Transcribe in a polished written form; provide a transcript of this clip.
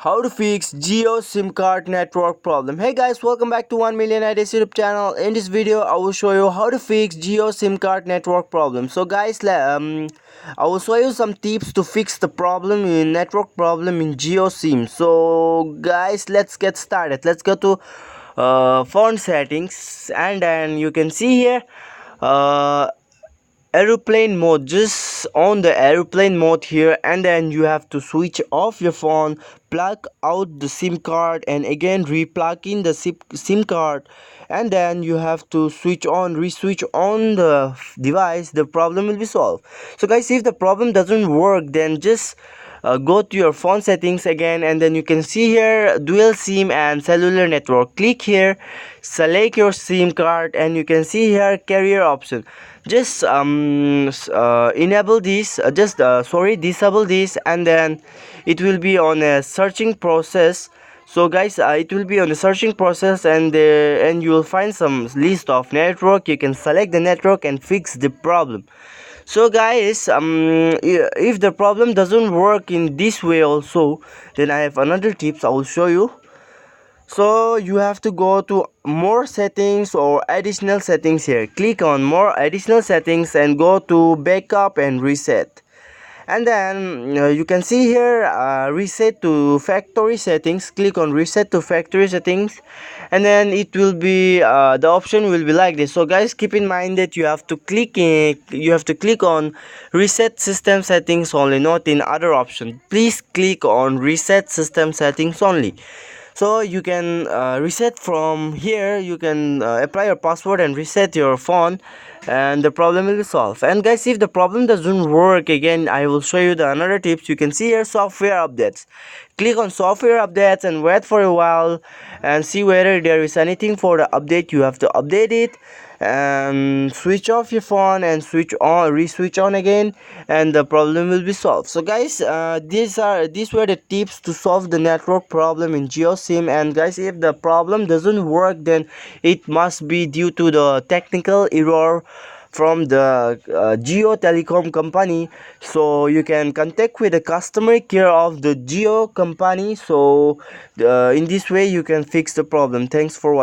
How to fix Jio SIM card network problem. Hey guys, welcome back to 1 Million Ideas YouTube channel. In this video, I will show you how to fix Jio SIM card network problem. So guys, I will show you some tips to fix the problem in network problem in Jio SIM. So guys, let's get started. Let's go to phone settings, and then you can see here uh, aeroplane mode. Just on the aeroplane mode here, and then you have to switch off your phone, plug out the SIM card, and again re-plug in the SIM card, and then you have to re-switch on the device. The problem will be solved. So guys, if the problem doesn't work, then just go to your phone settings again, and then you can see here dual SIM and cellular network. Click here, select your SIM card, and you can see here carrier option. Just enable this, disable this, and then it will be on a searching process. So guys, it will be on the searching process, and you will find some list of network. You can select the network and fix the problem. So guys, if the problem doesn't work in this way also, then I have another tips I will show you. So you have to go to more settings or additional settings here. Click on more additional settings and go to backup and reset. And then you can see here reset to factory settings. Click on reset to factory settings, and then it will be the option will be like this. So guys, keep in mind that you have to click on reset system settings only, not in other option. Please click on reset system settings only. So you can reset from here. You can apply your password and reset your phone, and the problem will be solved. And guys, if the problem doesn't work, again I will show you the another tips. You can see here software updates. Click on software updates and wait for a while and see whether there is anything for the update. You have to update it and switch off your phone and re-switch on again, and the problem will be solved. So guys, these were the tips to solve the network problem in Jio SIM. And guys, if the problem doesn't work, then it must be due to the technical error from the Jio Telecom company. So you can contact with the customer care of the Jio company. So in this way you can fix the problem. Thanks for watching.